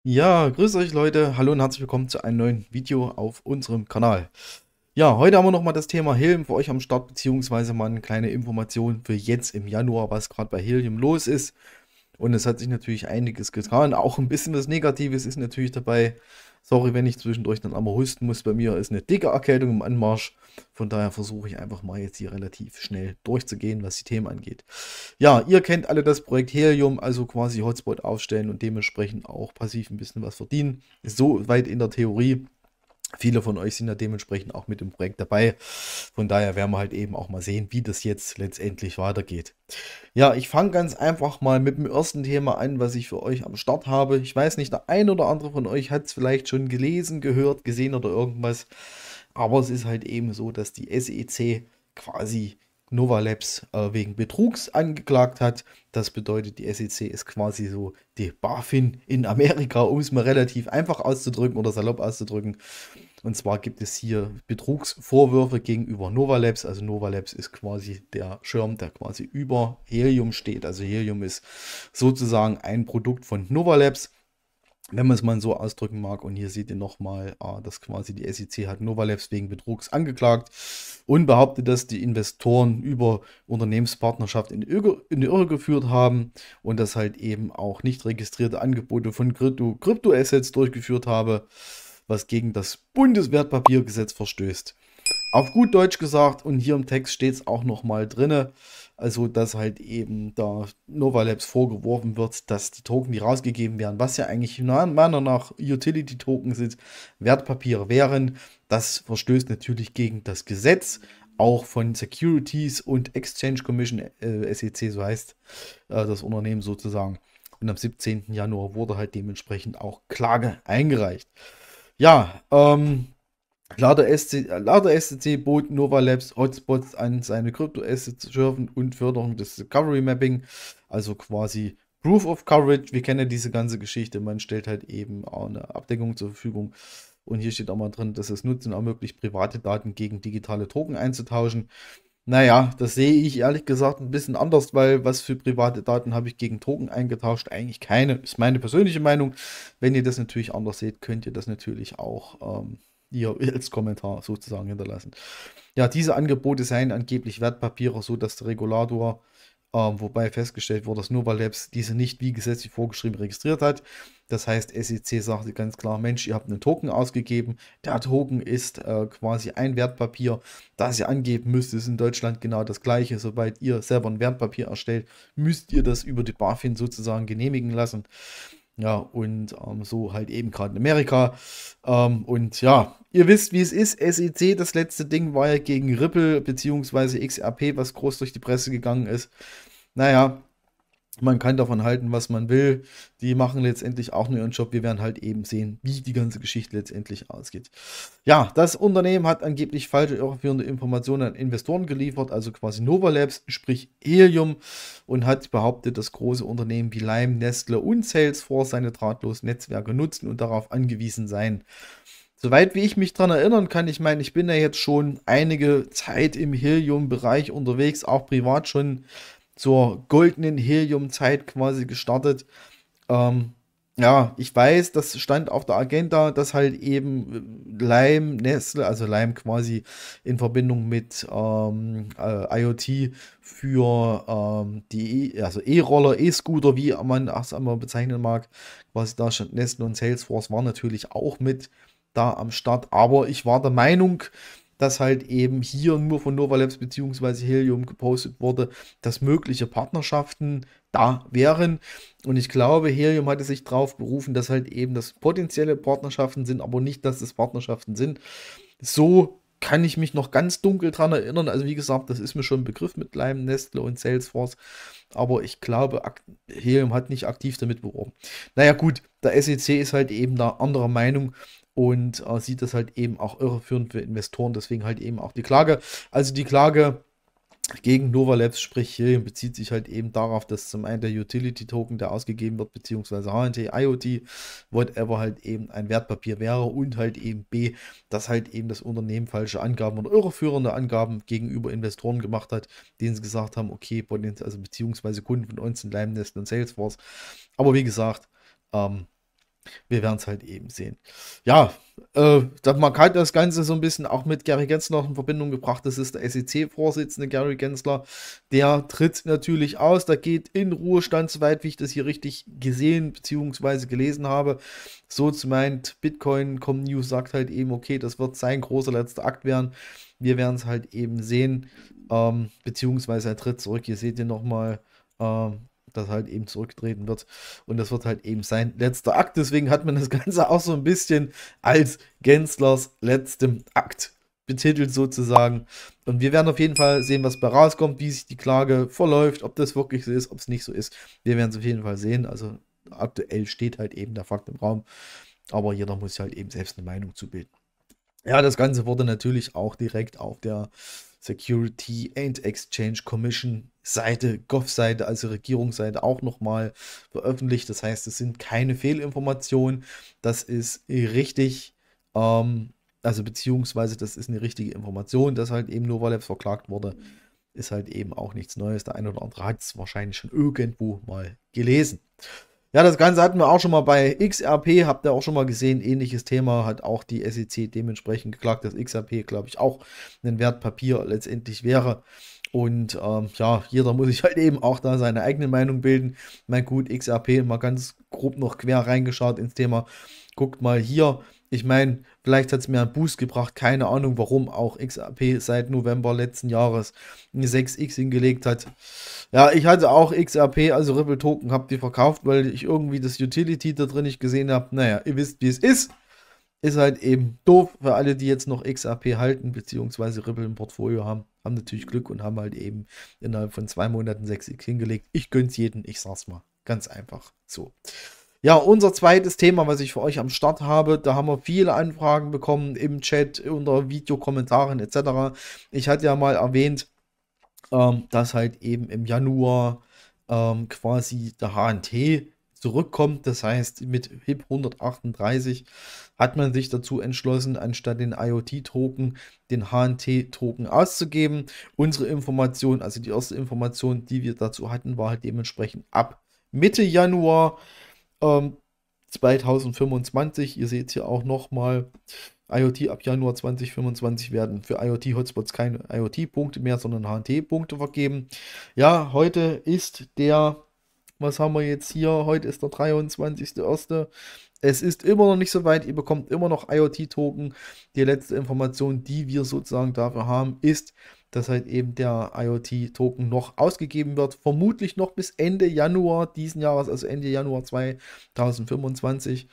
Ja, grüß euch Leute, hallo und herzlich willkommen zu einem neuen Video auf unserem Kanal. Ja, heute haben wir nochmal das Thema Helium für euch am Start, beziehungsweise mal eine kleine Information für jetzt im Januar, was gerade bei Helium los ist. Und es hat sich natürlich einiges getan, auch ein bisschen was Negatives ist natürlich dabei. Sorry, wenn ich zwischendurch dann einmal husten muss, bei mir ist eine dicke Erkältung im Anmarsch. Von daher versuche ich einfach mal jetzt hier relativ schnell durchzugehen, was die Themen angeht. Ja, ihr kennt alle das Projekt Helium, also quasi Hotspot aufstellen und dementsprechend auch passiv ein bisschen was verdienen. Ist so weit in der Theorie. Viele von euch sind ja dementsprechend auch mit dem Projekt dabei. Von daher werden wir halt eben auch mal sehen, wie das jetzt letztendlich weitergeht. Ja, ich fange ganz einfach mal mit dem ersten Thema an, was ich für euch am Start habe. Ich weiß nicht, der ein oder andere von euch hat es vielleicht schon gelesen, gehört, gesehen oder irgendwas. Aber es ist halt eben so, dass die SEC quasi Nova Labs wegen Betrugs angeklagt hat. Das bedeutet, die SEC ist quasi so die BaFin in Amerika, um es mal relativ einfach auszudrücken oder salopp auszudrücken. Und zwar gibt es hier Betrugsvorwürfe gegenüber Nova Labs. Also Nova Labs ist quasi der Schirm, der quasi über Helium steht. Also Helium ist sozusagen ein Produkt von Nova Labs, wenn man es mal so ausdrücken mag. Und hier seht ihr nochmal, dass quasi die SEC hat Nova Labs wegen Betrugs angeklagt und behauptet, dass die Investoren über Unternehmenspartnerschaft in die Irre geführt haben und dass halt eben auch nicht registrierte Angebote von Kryptoassets durchgeführt habe, was gegen das Bundeswertpapiergesetz verstößt. Auf gut Deutsch gesagt, und hier im Text steht es auch nochmal drinne, also dass halt eben da Nova Labs vorgeworfen wird, dass die Token, die rausgegeben werden, was ja eigentlich meiner Meinung nach Utility-Token sind, Wertpapiere wären, das verstößt natürlich gegen das Gesetz, auch von Securities und Exchange Commission, SEC, so heißt das Unternehmen sozusagen. Und am 17. Januar wurde halt dementsprechend auch Klage eingereicht. Ja, laut der SEC bot Nova Labs Hotspots an seine Kryptoassets schürfen und Förderung des Discovery Mapping, also quasi Proof of Coverage. Wir kennen ja diese ganze Geschichte. Man stellt halt eben auch eine Abdeckung zur Verfügung. Und hier steht auch mal drin, dass es Nutzen ermöglicht, private Daten gegen digitale Token einzutauschen. Naja, das sehe ich ehrlich gesagt ein bisschen anders, weil was für private Daten habe ich gegen Token eingetauscht? Eigentlich keine. Ist meine persönliche Meinung. Wenn ihr das natürlich anders seht, könnt ihr das natürlich auch hier als Kommentar sozusagen hinterlassen. Ja, diese Angebote seien angeblich Wertpapiere, so dass der Regulator, wobei festgestellt wurde, dass Nova Labs diese nicht wie gesetzlich vorgeschrieben registriert hat. Das heißt, SEC sagte ganz klar, Mensch, ihr habt einen Token ausgegeben. Der Token ist quasi ein Wertpapier, das ihr angeben müsst. Ist in Deutschland genau das gleiche. Sobald ihr selber ein Wertpapier erstellt, müsst ihr das über die BaFin sozusagen genehmigen lassen. Ja, und so halt eben gerade in Amerika. Und ja, ihr wisst, wie es ist. SEC, das letzte Ding war ja gegen Ripple bzw. XRP, was groß durch die Presse gegangen ist. Naja, man kann davon halten, was man will. Die machen letztendlich auch nur ihren Job. Wir werden halt eben sehen, wie die ganze Geschichte letztendlich ausgeht. Ja, das Unternehmen hat angeblich falsche, irreführende Informationen an Investoren geliefert, also quasi Nova Labs, sprich Helium, und hat behauptet, dass große Unternehmen wie Lime, Nestle und Salesforce seine drahtlosen Netzwerke nutzen und darauf angewiesen seien. Soweit wie ich mich daran erinnern kann, ich meine, ich bin ja jetzt schon einige Zeit im Helium-Bereich unterwegs, auch privat schon zur goldenen Helium-Zeit quasi gestartet. Ähm, ja, ich weiß, das stand auf der Agenda, dass halt eben Lime, Nestle, also Lime quasi in Verbindung mit IoT für also E-Roller, E-Scooter, wie man es einmal bezeichnen mag, quasi da stand Nestle und Salesforce war natürlich auch mit da am Start. Aber ich war der Meinung, dass halt eben hier nur von Nova Labs bzw. Helium gepostet wurde, dass mögliche Partnerschaften da wären. Und ich glaube, Helium hatte sich darauf berufen, dass halt eben das potenzielle Partnerschaften sind, aber nicht, dass es Partnerschaften sind. So kann ich mich noch ganz dunkel dran erinnern. Also wie gesagt, das ist mir schon ein Begriff mit Lime, Nestle und Salesforce. Aber ich glaube, Helium hat nicht aktiv damit beworben. Naja gut, der SEC ist halt eben da anderer Meinung und sieht das halt eben auch irreführend für Investoren. Deswegen halt eben auch die Klage. Also die Klage gegen Nova Labs, sprich Helium, bezieht sich halt eben darauf, dass zum einen der Utility-Token, der ausgegeben wird, beziehungsweise HNT, IoT, whatever, halt eben ein Wertpapier wäre und halt eben B, dass halt eben das Unternehmen falsche Angaben oder irreführende Angaben gegenüber Investoren gemacht hat, denen sie gesagt haben, okay, also beziehungsweise Kunden von uns sind Lime, Nest und Salesforce. Aber wie gesagt, ähm, Wir werden es halt eben sehen. Ja, man hat das Ganze so ein bisschen auch mit Gary Gensler in Verbindung gebracht. Das ist der SEC-Vorsitzende Gary Gensler. Der tritt natürlich aus. Der geht in Ruhestand, soweit wie ich das hier richtig gesehen bzw. gelesen habe. So meint Bitcoin.com News sagt halt eben, okay, das wird sein großer letzter Akt werden. Wir werden es halt eben sehen. Beziehungsweise er tritt zurück. Ihr seht hier nochmal. Dass halt eben zurücktreten wird. Und das wird halt eben sein letzter Akt. Deswegen hat man das Ganze auch so ein bisschen als Genslers letztem Akt betitelt sozusagen. Und wir werden auf jeden Fall sehen, was bei rauskommt, wie sich die Klage verläuft, ob das wirklich so ist, ob es nicht so ist. Wir werden es auf jeden Fall sehen. Also aktuell steht halt eben der Fakt im Raum. Aber jeder muss halt eben selbst eine Meinung zu bilden. Ja, das Ganze wurde natürlich auch direkt auf der Security and Exchange Commission Seite, Gov-Seite, also Regierungsseite auch nochmal veröffentlicht. Das heißt, es sind keine Fehlinformationen. Das ist richtig, also beziehungsweise das ist eine richtige Information, dass halt eben Nova Labs verklagt wurde. Ist halt eben auch nichts Neues. Der eine oder andere hat es wahrscheinlich schon irgendwo mal gelesen. Ja, das Ganze hatten wir auch schon mal bei XRP, habt ihr auch schon mal gesehen, ähnliches Thema, hat auch die SEC dementsprechend geklagt, dass XRP, glaube ich, auch ein Wertpapier letztendlich wäre. Und ja, jeder muss sich halt eben auch da seine eigene Meinung bilden. Mein gut, XRP, mal ganz grob noch quer reingeschaut ins Thema. Guckt mal hier, ich meine, vielleicht hat es mir einen Boost gebracht, keine Ahnung, warum auch XRP seit November letzten Jahres eine 6x hingelegt hat. Ja, ich hatte auch XRP, also Ripple Token, habe die verkauft, weil ich irgendwie das Utility da drin nicht gesehen habe. Naja, ihr wisst, wie es ist. Ist halt eben doof für alle, die jetzt noch XRP halten, beziehungsweise Ripple im Portfolio haben. Haben natürlich Glück und haben halt eben innerhalb von 2 Monaten 6x hingelegt. Ich gönn's jedem, ich sag's mal. Ganz einfach so. Ja, unser zweites Thema, was ich für euch am Start habe, da haben wir viele Anfragen bekommen im Chat, unter Videokommentaren etc. Ich hatte ja mal erwähnt, dass halt eben im Januar quasi der HNT zurückkommt. Das heißt, mit HIP 138 hat man sich dazu entschlossen, anstatt den IoT-Token, den HNT-Token auszugeben. Unsere Information, also die erste Information, die wir dazu hatten, war halt dementsprechend ab Mitte Januar 2025. Ihr seht hier auch nochmal, IoT ab Januar 2025 werden für IoT-Hotspots keine IoT-Punkte mehr, sondern HNT-Punkte vergeben. Ja, heute ist der, was haben wir jetzt hier? Heute ist der 23.01. Es ist immer noch nicht so weit, ihr bekommt immer noch IoT-Token. Die letzte Information, die wir sozusagen dafür haben, ist, dass halt eben der IoT-Token noch ausgegeben wird. Vermutlich noch bis Ende Januar diesen Jahres, also Ende Januar 2025.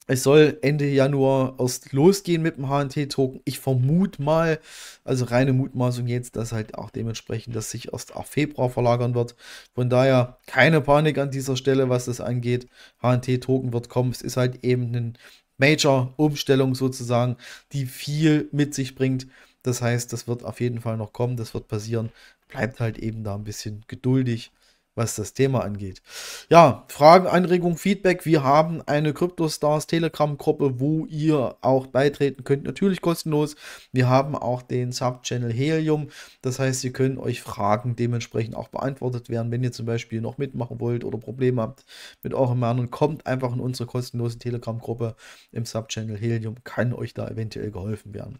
Es soll Ende Januar erst losgehen mit dem HNT-Token. Ich vermute mal, also reine Mutmaßung jetzt, dass halt auch dementsprechend das sich erst auf Februar verlagern wird. Von daher keine Panik an dieser Stelle, was das angeht. HNT-Token wird kommen. Es ist halt eben eine Major-Umstellung sozusagen, die viel mit sich bringt. Das heißt, das wird auf jeden Fall noch kommen, das wird passieren. Bleibt halt eben da ein bisschen geduldig, was das Thema angeht. Ja, Fragen, Anregungen, Feedback. Wir haben eine CryptoStars Telegram-Gruppe, wo ihr auch beitreten könnt. Natürlich kostenlos. Wir haben auch den Subchannel Helium. Das heißt, ihr könnt euch Fragen dementsprechend auch beantwortet werden. Wenn ihr zum Beispiel noch mitmachen wollt oder Probleme habt mit euren Meinungen, kommt einfach in unsere kostenlose Telegram-Gruppe im Subchannel Helium. Kann euch da eventuell geholfen werden.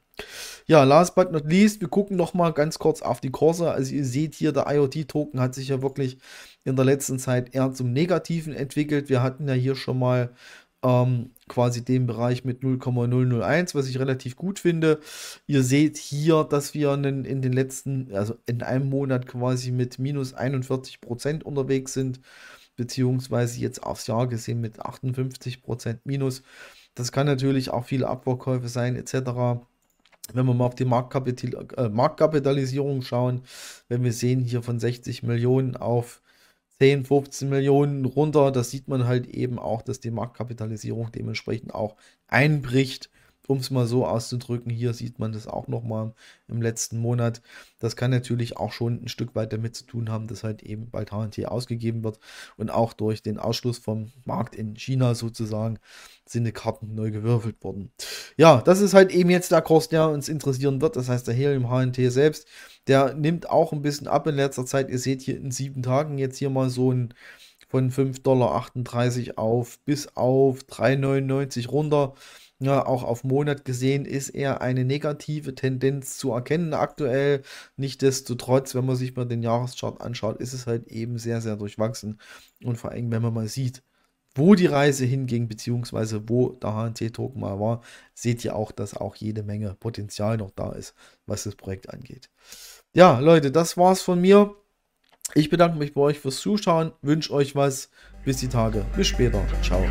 Ja, last but not least, wir gucken noch mal ganz kurz auf die Kurse. Also ihr seht hier, der IoT-Token hat sich ja wirklich in der letzten Zeit eher zum Negativen entwickelt. Wir hatten ja hier schon mal quasi den Bereich mit 0,001, was ich relativ gut finde. Ihr seht hier, dass wir in den letzten, also in einem Monat quasi mit minus 41% unterwegs sind, beziehungsweise jetzt aufs Jahr gesehen mit 58% minus. Das kann natürlich auch viele Abverkäufe sein, etc. Wenn wir mal auf die Marktkapitalisierung schauen, wenn wir sehen hier von 60 Millionen auf 10, 15 Millionen runter, das sieht man halt eben auch, dass die Marktkapitalisierung dementsprechend auch einbricht, um es mal so auszudrücken. Hier sieht man das auch nochmal im letzten Monat. Das kann natürlich auch schon ein Stück weit damit zu tun haben, dass halt eben bald HNT ausgegeben wird und auch durch den Ausschluss vom Markt in China sozusagen sind die Karten neu gewürfelt worden. Ja, das ist halt eben jetzt der Kurs, der uns interessieren wird. Das heißt, der Helium HNT selbst, der nimmt auch ein bisschen ab in letzter Zeit. Ihr seht hier in 7 Tagen jetzt hier mal so ein von 5,38 $ bis auf 3,99 $ runter. Ja, auch auf Monat gesehen ist eher eine negative Tendenz zu erkennen aktuell. Nichtsdestotrotz, wenn man sich mal den Jahreschart anschaut, ist es halt eben sehr, sehr durchwachsen. Und vor allem, wenn man mal sieht, wo die Reise hinging, beziehungsweise wo der HNT-Token mal war, seht ihr auch, dass auch jede Menge Potenzial noch da ist, was das Projekt angeht. Ja, Leute, das war's von mir. Ich bedanke mich bei euch fürs Zuschauen, wünsche euch was. Bis die Tage. Bis später. Ciao.